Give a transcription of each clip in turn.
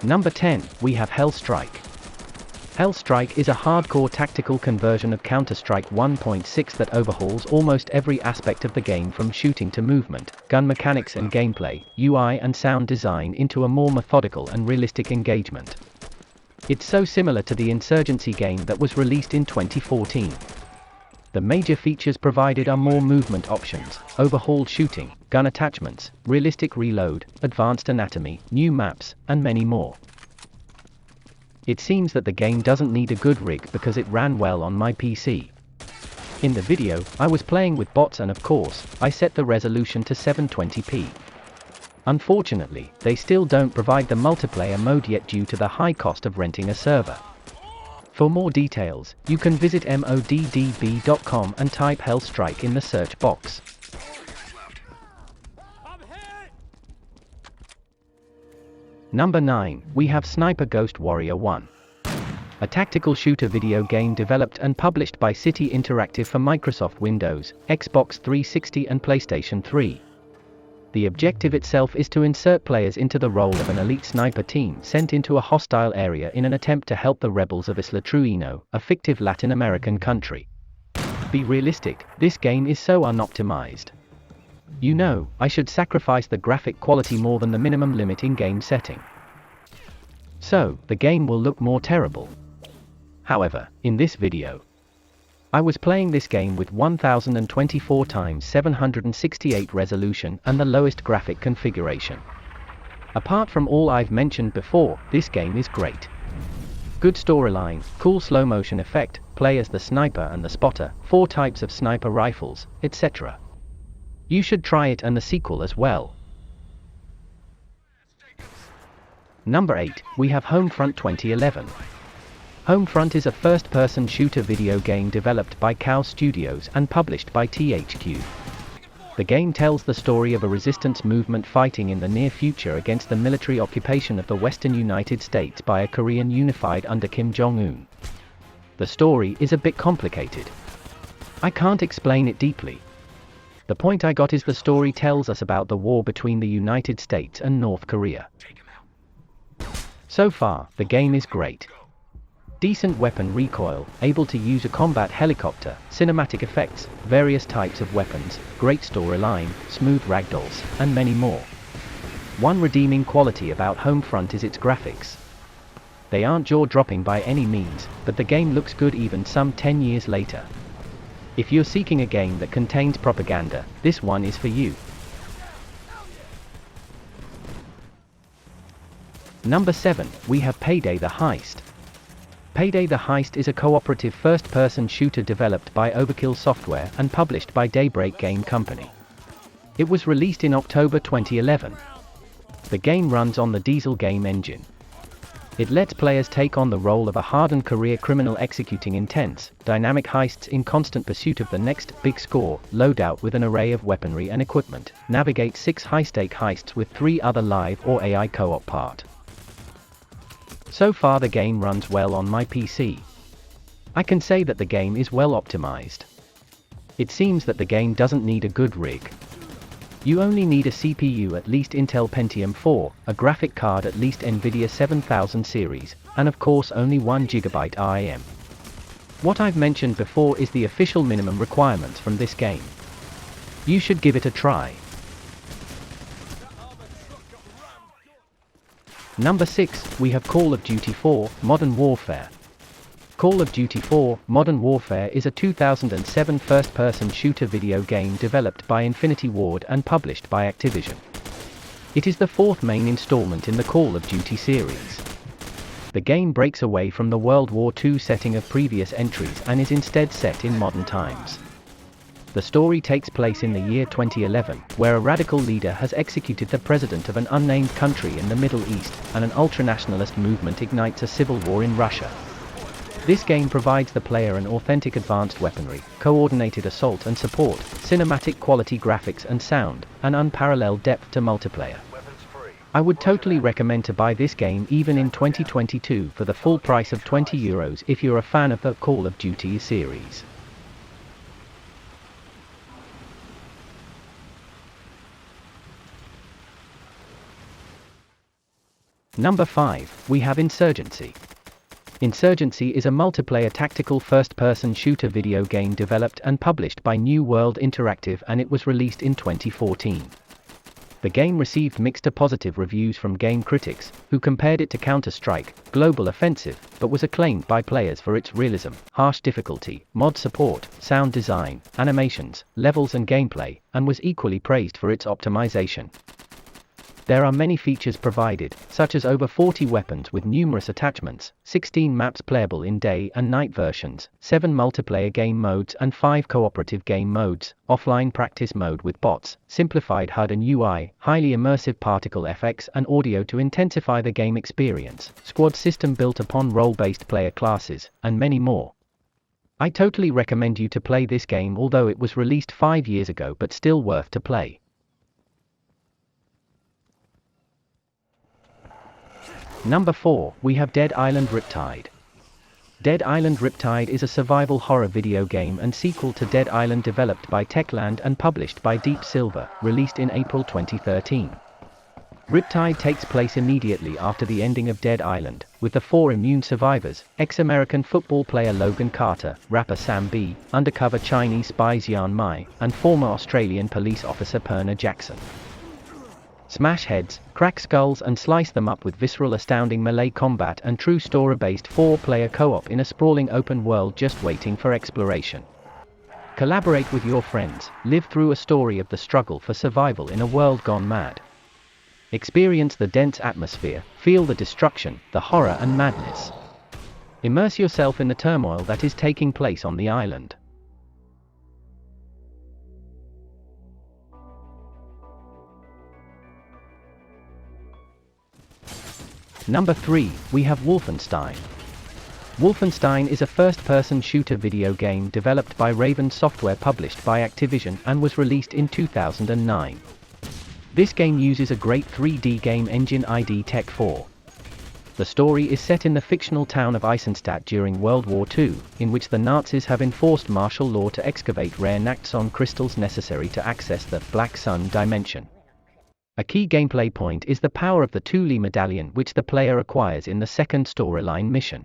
Number 10, we have Hellstrike. Hellstrike is a hardcore tactical conversion of Counter-Strike 1.6 that overhauls almost every aspect of the game, from shooting to movement, gun mechanics and gameplay, UI and sound design, into a more methodical and realistic engagement. It's so similar to the Insurgency game that was released in 2014. The major features provided are more movement options, overhauled shooting, gun attachments, realistic reload, advanced anatomy, new maps, and many more. It seems that the game doesn't need a good rig because it ran well on my PC. In the video, I was playing with bots and of course, I set the resolution to 720p. Unfortunately, they still don't provide the multiplayer mode yet due to the high cost of renting a server. For more details, you can visit moddb.com and type Hellstrike in the search box. Number 9, we have Smper Ghost Warrior 1. A tactical shooter video game developed and published by City Interactive for Microsoft Windows, Xbox 360 and PlayStation 3. The objective itself is to insert players into the role of an elite sniper team sent into a hostile area in an attempt to help the rebels of Isla Trueno, a fictive Latin American country. Be realistic, this game is so unoptimized. You know, I should sacrifice the graphic quality more than the minimum limit in game setting. So, the game will look more terrible. However, in this video, I was playing this game with 1024x768 resolution and the lowest graphic configuration. Apart from all I've mentioned before, this game is great. Good storyline, cool slow motion effect, play as the sniper and the spotter, 4 types of sniper rifles, etc. You should try it and the sequel as well. Number 8, we have Homefront 2011. Homefront is a first-person shooter video game developed by Cow Studios and published by THQ. The game tells the story of a resistance movement fighting in the near future against the military occupation of the western United States by a Korean unified under Kim Jong-un. The story is a bit complicated. I can't explain it deeply. The point I got is the story tells us about the war between the United States and North Korea. So far, the game is great. Decent weapon recoil, able to use a combat helicopter, cinematic effects, various types of weapons, great storyline, smooth ragdolls, and many more. One redeeming quality about Homefront is its graphics. They aren't jaw-dropping by any means, but the game looks good even some 10 years later. If you're seeking a game that contains propaganda, this one is for you. Number 7, we have Payday the Heist. Payday the Heist is a cooperative first-person shooter developed by Overkill Software and published by Daybreak Game Company. It was released in October 2011. The game runs on the Diesel game engine. It lets players take on the role of a hardened career criminal executing intense, dynamic heists in constant pursuit of the next big score, load out with an array of weaponry and equipment, navigate 6 high-stake heists with 3 other live or AI co-op part. So far the game runs well on my PC. I can say that the game is well optimized. It seems that the game doesn't need a good rig. You only need a CPU at least Intel Pentium 4, a graphic card at least Nvidia 7000 series, and of course only 1GB RAM. What I've mentioned before is the official minimum requirements from this game. You should give it a try. Number 6, we have Call of Duty 4, Modern Warfare. Call of Duty 4, Modern Warfare is a 2007 first-person shooter video game developed by Infinity Ward and published by Activision. It is the 4th main installment in the Call of Duty series. The game breaks away from the World War II setting of previous entries and is instead set in modern times. The story takes place in the year 2011, where a radical leader has executed the president of an unnamed country in the Middle East, and an ultranationalist movement ignites a civil war in Russia. This game provides the player an authentic advanced weaponry, coordinated assault and support, cinematic quality graphics and sound, and unparalleled depth to multiplayer. I would totally recommend to buy this game even in 2022 for the full price of €20 if you're a fan of the Call of Duty series. Number 5, we have Insurgency. Insurgency is a multiplayer tactical first-person shooter video game developed and published by New World Interactive, and it was released in 2014. The game received mixed to positive reviews from game critics, who compared it to Counter-Strike: Global Offensive, but was acclaimed by players for its realism, harsh difficulty, mod support, sound design, animations, levels and gameplay, and was equally praised for its optimization. There are many features provided, such as over 40 weapons with numerous attachments, 16 maps playable in day and night versions, 7 multiplayer game modes and 5 cooperative game modes, offline practice mode with bots, simplified HUD and UI, highly immersive particle effects and audio to intensify the game experience, squad system built upon role-based player classes, and many more. I totally recommend you to play this game, although it was released 5 years ago, but still worth to play. Number 4, we have Dead Island Riptide. Dead Island Riptide is a survival horror video game and sequel to Dead Island developed by Techland and published by Deep Silver, released in April 2013. Riptide takes place immediately after the ending of Dead Island, with the 4 immune survivors: ex-American football player Logan Carter, rapper Sam B, undercover Chinese spy Xian Mai, and former Australian police officer Perna Jackson. Smash heads, crack skulls and slice them up with visceral astounding melee combat and true story-based 4-player co-op in a sprawling open world just waiting for exploration. Collaborate with your friends, live through a story of the struggle for survival in a world gone mad. Experience the dense atmosphere, feel the destruction, the horror and madness. Immerse yourself in the turmoil that is taking place on the island. Number 3, we have Wolfenstein. Wolfenstein is a first-person shooter video game developed by Raven Software, published by Activision, and was released in 2009. This game uses a great 3D game engine ID Tech 4. The story is set in the fictional town of Eisenstadt during World War II, in which the Nazis have enforced martial law to excavate rare Naxxon crystals necessary to access the Black Sun dimension. A key gameplay point is the power of the Thule medallion, which the player acquires in the second storyline mission.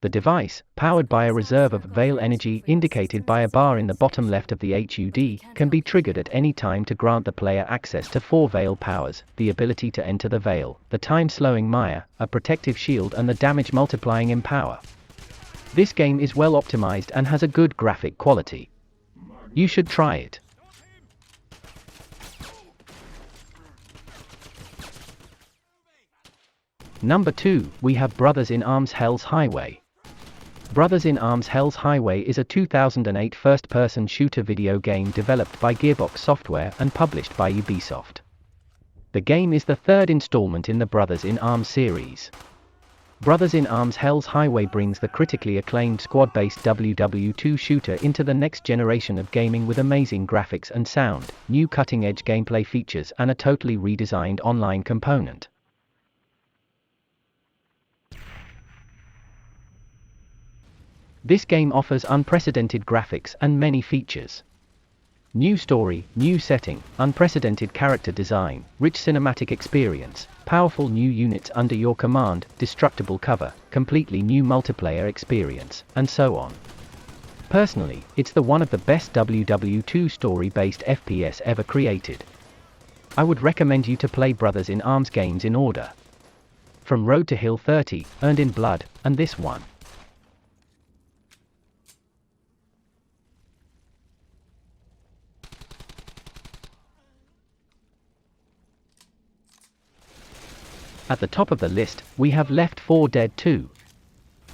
The device, powered by a reserve of Veil energy indicated by a bar in the bottom left of the HUD, can be triggered at any time to grant the player access to 4 Veil powers: the ability to enter the Veil, the time-slowing Maya, a protective shield and the damage multiplying Empower. This game is well optimized and has a good graphic quality. You should try it. Number 2, we have Brothers in Arms Hell's Highway. Brothers in Arms Hell's Highway is a 2008 first-person shooter video game developed by Gearbox Software and published by Ubisoft. The game is the 3rd installment in the Brothers in Arms series. Brothers in Arms Hell's Highway brings the critically acclaimed squad-based WW2 shooter into the next generation of gaming with amazing graphics and sound, new cutting-edge gameplay features and a totally redesigned online component. This game offers unprecedented graphics and many features. New story, new setting, unprecedented character design, rich cinematic experience, powerful new units under your command, destructible cover, completely new multiplayer experience, and so on. Personally, it's one of the best WW2 story-based FPS ever created. I would recommend you to play Brothers in Arms games in order. From Road to Hill 30, Earned in Blood, and this one. At the top of the list, we have Left 4 Dead 2.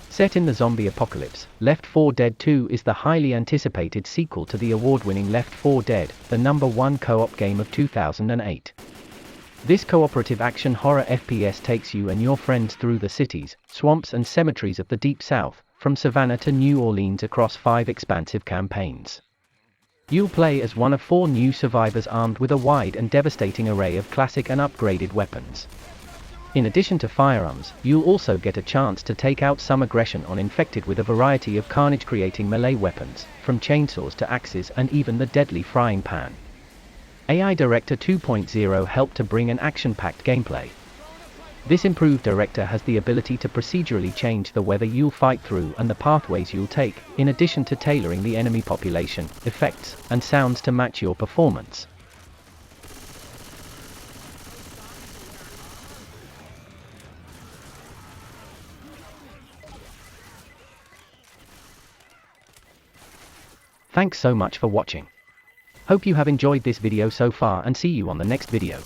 Set in the zombie apocalypse, Left 4 Dead 2 is the highly anticipated sequel to the award-winning Left 4 Dead, the #1 co-op game of 2008. This cooperative action horror FPS takes you and your friends through the cities, swamps and cemeteries of the Deep South, from Savannah to New Orleans across 5 expansive campaigns. You'll play as one of 4 new survivors armed with a wide and devastating array of classic and upgraded weapons. In addition to firearms, you'll also get a chance to take out some aggression on infected with a variety of carnage-creating melee weapons, from chainsaws to axes and even the deadly frying pan. AI Director 2.0 helped to bring an action-packed gameplay. This improved director has the ability to procedurally change the weather you'll fight through and the pathways you'll take, in addition to tailoring the enemy population, effects, and sounds to match your performance. Thanks so much for watching. Hope you have enjoyed this video so far and see you on the next video.